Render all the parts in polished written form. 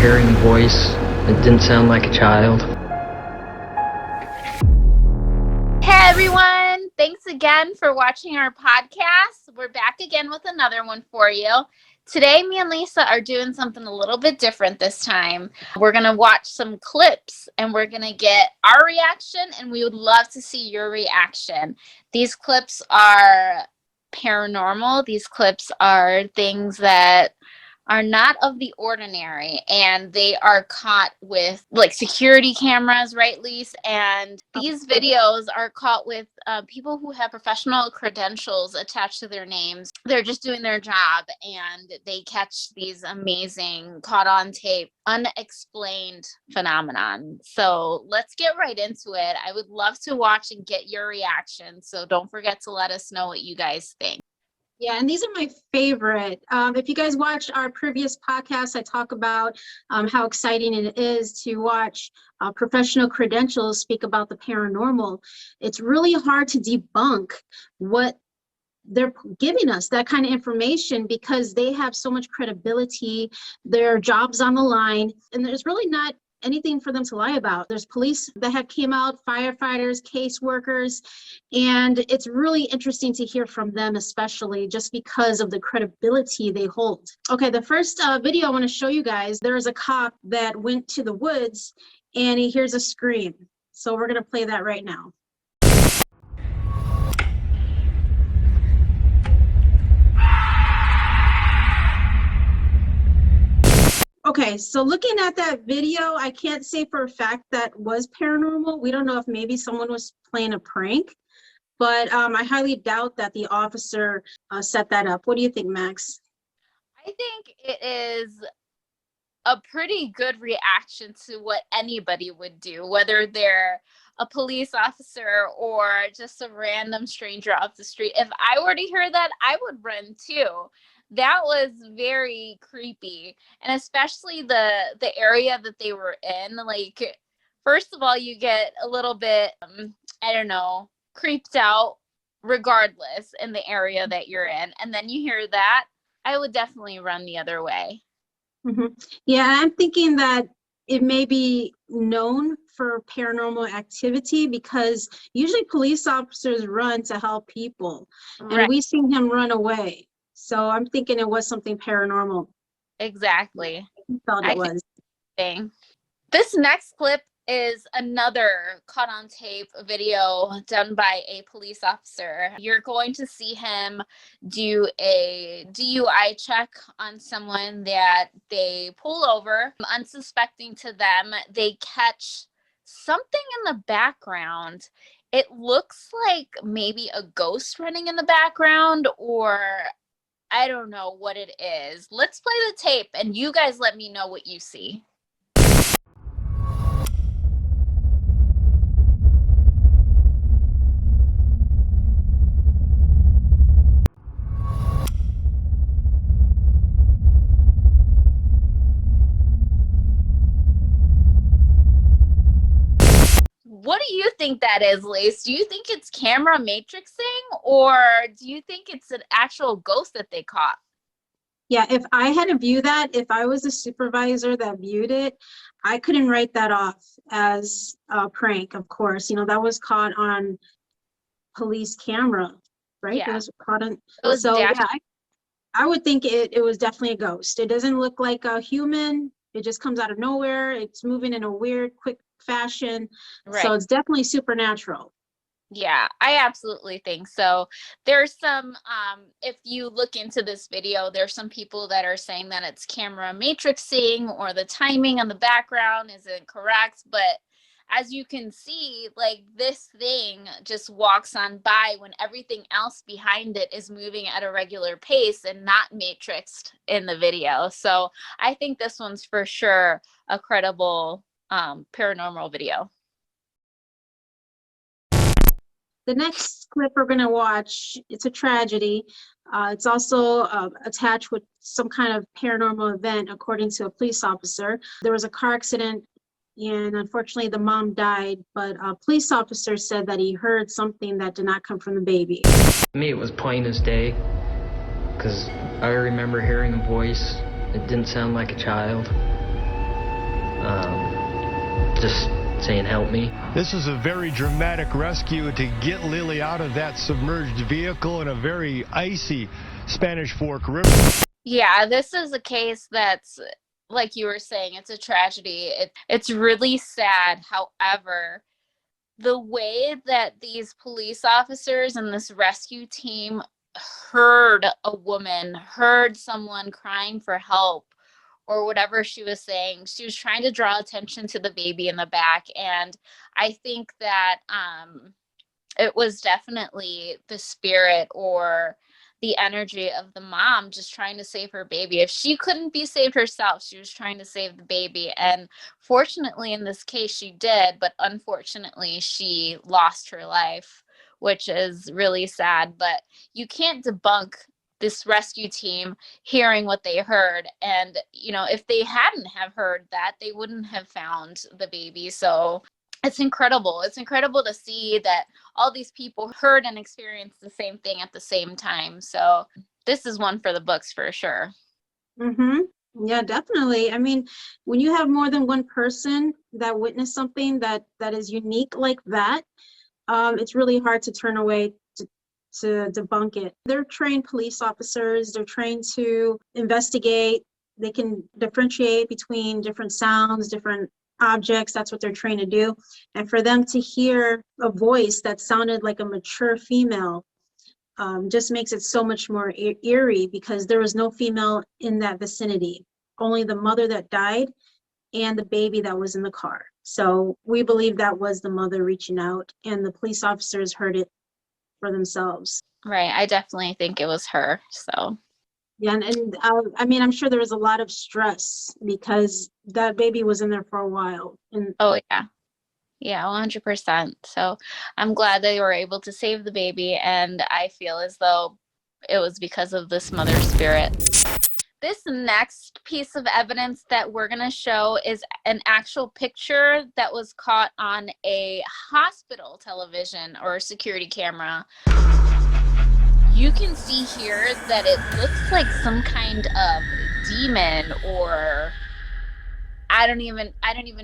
hearing a voice. It didn't sound like a child. Hey everyone, thanks again for watching our podcast. We're back again with another one for you. Today, me and Lisa are doing something a little bit different this time. We're going to watch some clips and we're going to get our reaction, and we would love to see your reaction. These clips are paranormal. These clips are things that are not of the ordinary, and they are caught with like security cameras, right, Lise? And these videos are caught with people who have professional credentials attached to their names. They're just doing their job, and they catch these amazing caught on tape unexplained phenomenon. So let's get right into it. I would love to watch and get your reaction, so don't forget to let us know what you guys think. Yeah, and these are my favorite. If you guys watched our previous podcast, I talk about how exciting it is to watch professional credentials speak about the paranormal. It's really hard to debunk what they're giving us, that kind of information, because they have so much credibility, their job's on the line, and there's really not anything for them to lie about. There's police that have came out, firefighters, caseworkers, and it's really interesting to hear from them, especially just because of the credibility they hold. Okay, the first video I want to show you guys, there is a cop that went to the woods and he hears a scream. So we're going to play that right now. Okay, so looking at that video, I can't say for a fact that was paranormal. We don't know if maybe someone was playing a prank, but I highly doubt that the officer set that up. What do you think, Max? I think it is a pretty good reaction to what anybody would do, whether they're a police officer or just a random stranger off the street. If I were to hear that, I would run too. That was very creepy, and especially the area that they were in. Like, first of all, you get a little bit I don't know, creeped out regardless in the area that you're in, and then you hear that, I would definitely run the other way. Yeah, I'm thinking that it may be known for paranormal activity, because usually police officers run to help people, and we've seen him run away. So I'm thinking it was something paranormal. Exactly. I thought it was. This next clip is another caught on tape video done by a police officer. You're going to see him do a DUI check on someone that they pull over. Unsuspecting to them, they catch something in the background. It looks like maybe a ghost running in the background, or I don't know what it is. Let's play the tape and you guys let me know what you see. What do you think that is, Lace? Do you think it's camera matrixing, or do you think it's an actual ghost that they caught? Yeah, if I had to view that, if I was a supervisor that viewed it, I couldn't write that off as a prank, of course. You know, that was caught on police camera, right? Yeah. It was caught on. So yeah, I would think it was definitely a ghost. It doesn't look like a human. It just comes out of nowhere. It's moving in a weird, quick fashion. So it's definitely supernatural. Yeah, I absolutely think so. There's some, if you look into this video, there's some people that are saying that it's camera matrixing, or the timing on the background isn't correct. But as you can see, like, this thing just walks on by when everything else behind it is moving at a regular pace and not matrixed in the video. So I think this one's for sure a credible paranormal video. The next clip we're going to watch, it's a tragedy. It's also attached with some kind of paranormal event, according to a police officer. There was a car accident, and unfortunately the mom died, but a police officer said that he heard something that did not come from the baby. To me, it was plain as day, because I remember hearing a voice. It didn't sound like a child. just saying, help me. This is a very dramatic rescue to get Lily out of that submerged vehicle in a very icy Spanish Fork River. Yeah, this is a case that's, like you were saying, it's a tragedy. It's really sad. However, the way that these police officers and this rescue team heard a woman, heard someone crying for help or whatever she was saying, she was trying to draw attention to the baby in the back. And I think that it was definitely the spirit or the energy of the mom just trying to save her baby. If she couldn't be saved herself, she was trying to save the baby. And fortunately, in this case, she did, but unfortunately, she lost her life, which is really sad. But you can't debunk this rescue team hearing what they heard. And, you know, if they hadn't have heard that, they wouldn't have found the baby. So it's incredible. It's incredible to see that all these people heard and experienced the same thing at the same time. So this is one for the books for sure. Yeah, definitely. I mean, when you have more than one person that witnessed something that is unique like that, it's really hard to turn away to debunk it. They're trained police officers. They're trained to investigate. They can differentiate between different sounds, different objects. That's what they're trained to do. And for them to hear a voice that sounded like a mature female just makes it so much more eerie, because there was no female in that vicinity, only the mother that died and the baby that was in the car. So we believe that was the mother reaching out, and the police officers heard it for themselves. Right. I definitely think it was her. So yeah, and I mean, I'm sure there was a lot of stress because that baby was in there for a while. And oh yeah, 100%. So I'm glad they were able to save the baby, and I feel as though it was because of this mother spirit. This next piece of evidence that we're going to show is an actual picture that was caught on a hospital television or security camera. You can see here that it looks like some kind of demon, or I don't even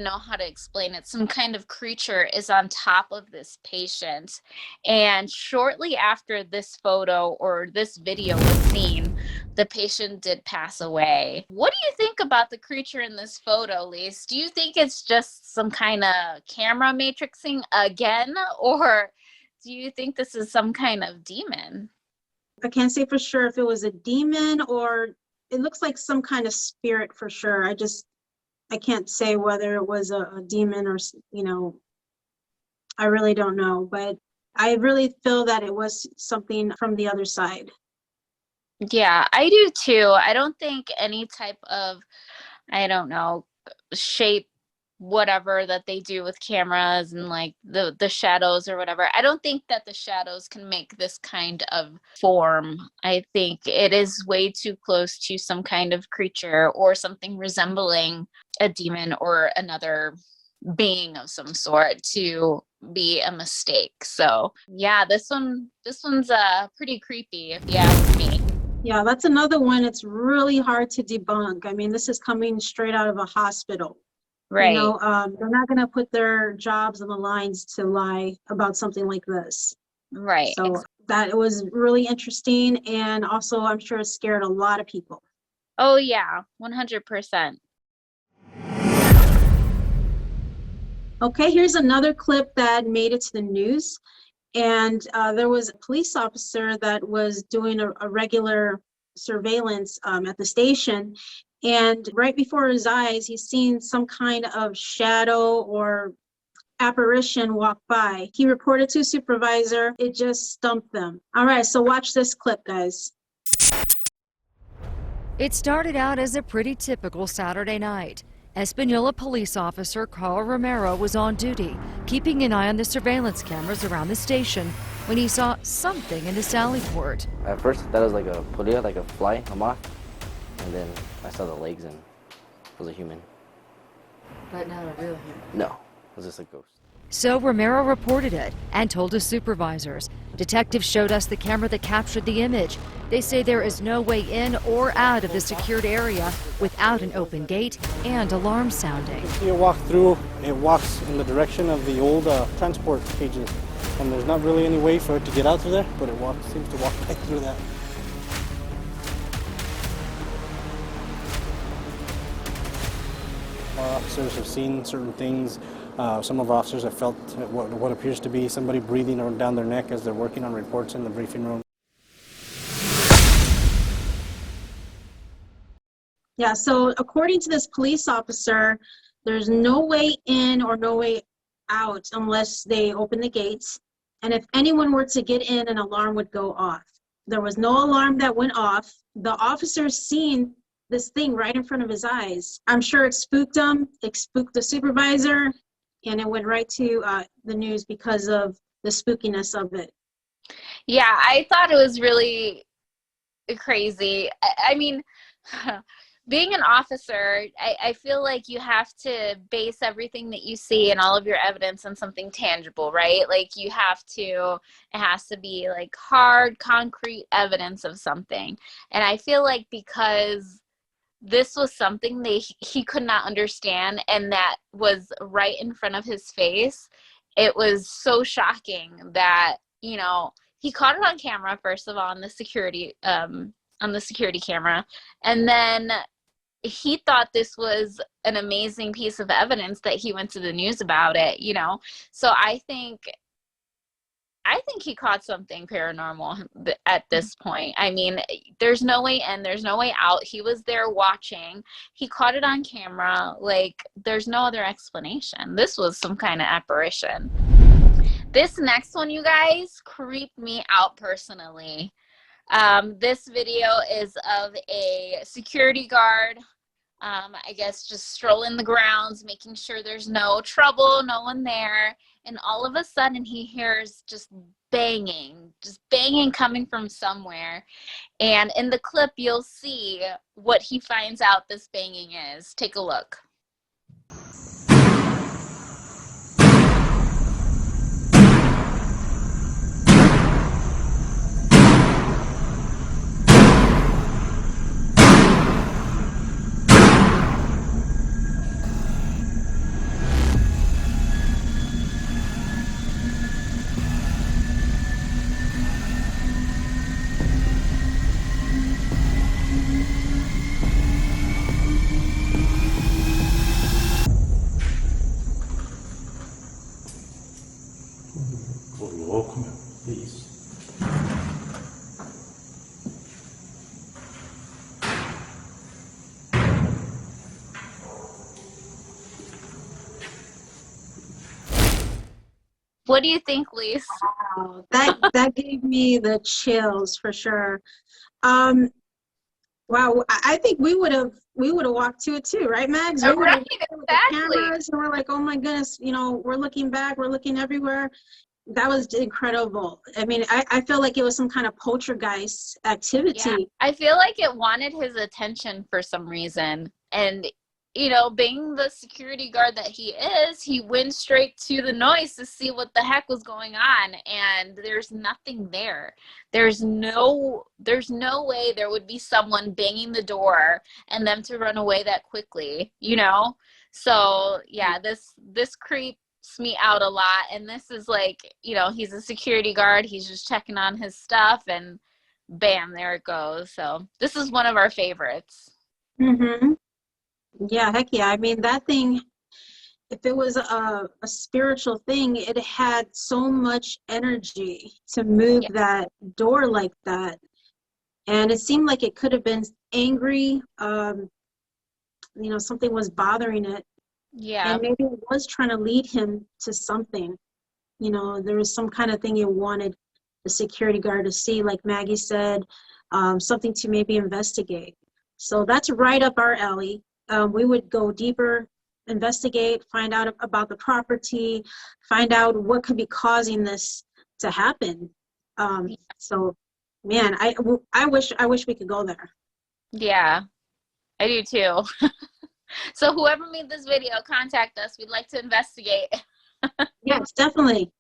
know how to explain it. Some kind of creature is on top of this patient. And shortly after this photo or this video was seen, the patient did pass away. What do you think about the creature in this photo, Lise? Do you think it's just some kind of camera matrixing again? Or do you think this is some kind of demon? I can't say for sure if it was a demon, or it looks like some kind of spirit for sure. I can't say whether it was a demon or, you know, I really don't know, but I really feel that it was something from the other side. Yeah, I do too. I don't think any type of, I don't know, shape, whatever that they do with cameras and like the shadows or whatever. I don't think that the shadows can make this kind of form. I think it is way too close to some kind of creature or something resembling a demon or another being of some sort to be a mistake. So yeah, this one's pretty creepy if you ask me. Yeah, that's another one. It's really hard to debunk. I mean, this is coming straight out of a hospital. Right. You know, they're not going to put their jobs on the lines to lie about something like this. Right. So that was really interesting. And also, I'm sure it scared a lot of people. Oh, yeah, 100%. Okay, here's another clip that made it to the news. And there was a police officer that was doing a regular surveillance at the station. And right before his eyes, he's seen some kind of shadow or apparition walk by. He reported to supervisor. It just stumped them. All right, so watch this clip, guys. It started out as a pretty typical Saturday night. Espanola police officer Carl Romero was on duty, keeping an eye on the surveillance cameras around the station when he saw something in the sally port. At first, I thought it was like a polilla, like a fly, a moth, and then I saw the legs and it was a human. But not a real human. No, it was just a ghost. So Romero reported it and told his supervisors. Detectives showed us the camera that captured the image. They say there is no way in or out of the secured area without an open gate and alarm sounding. You see it walk through, it walks in the direction of the old transport cages. And there's not really any way for it to get out through there, but it seems to walk right through that. Our officers have seen certain things. Some of our officers have felt what appears to be somebody breathing down their neck as they're working on reports in the briefing room. Yeah, so according to this police officer, there's no way in or no way out unless they open the gates. And if anyone were to get in, an alarm would go off. There was no alarm that went off. The officer's seen this thing right in front of his eyes. I'm sure it spooked him, it spooked the supervisor, and it went right to the news because of the spookiness of it. Yeah, I thought it was really crazy. I mean, being an officer, I feel like you have to base everything that you see and all of your evidence on something tangible, right? Like it has to be like hard, concrete evidence of something. And I feel like because this was something he could not understand and that was right in front of his face, it was so shocking that, you know, he caught it on camera, first of all, on the security camera. And then he thought this was an amazing piece of evidence that he went to the news about it, you know? So I think he caught something paranormal at this point. I mean, there's no way in, there's no way out. He was there watching. He caught it on camera. Like, there's no other explanation. This was some kind of apparition. This next one, you guys, creeped me out personally. This video is of a security guard, I guess just strolling the grounds, making sure there's no trouble, no one there. And all of a sudden he hears just banging coming from somewhere. And in the clip, you'll see what he finds out this banging is. Take a look. What do you think, Lise? Wow, that gave me the chills for sure. Wow, I think we would have walked to it too, right, Mags? We Right, with exactly. the cameras, and we're like, oh my goodness, you know, we're looking back, we're looking everywhere. That was incredible. I mean, I feel like it was some kind of poltergeist activity. Yeah, I feel like it wanted his attention for some reason. And, you know, being the security guard that he is, he went straight to the noise to see what the heck was going on. And there's nothing there. There's no way there would be someone banging the door and them to run away that quickly, you know? So yeah, this creeps me out a lot. And this is like, you know, he's a security guard. He's just checking on his stuff and bam, there it goes. So this is one of our favorites. Mm-hmm. Yeah, heck yeah. I mean, that thing, if it was a spiritual thing, it had so much energy to move that door like that. And it seemed like it could have been angry. You know, something was bothering it. Yeah. And maybe it was trying to lead him to something. You know, there was some kind of thing it wanted the security guard to see, like Maggie said, something to maybe investigate. So that's right up our alley. We would go deeper, investigate, find out about the property, find out what could be causing this to happen. So, man, I wish we could go there. Yeah, I do too. So whoever made this video, contact us. We'd like to investigate. Yes, definitely.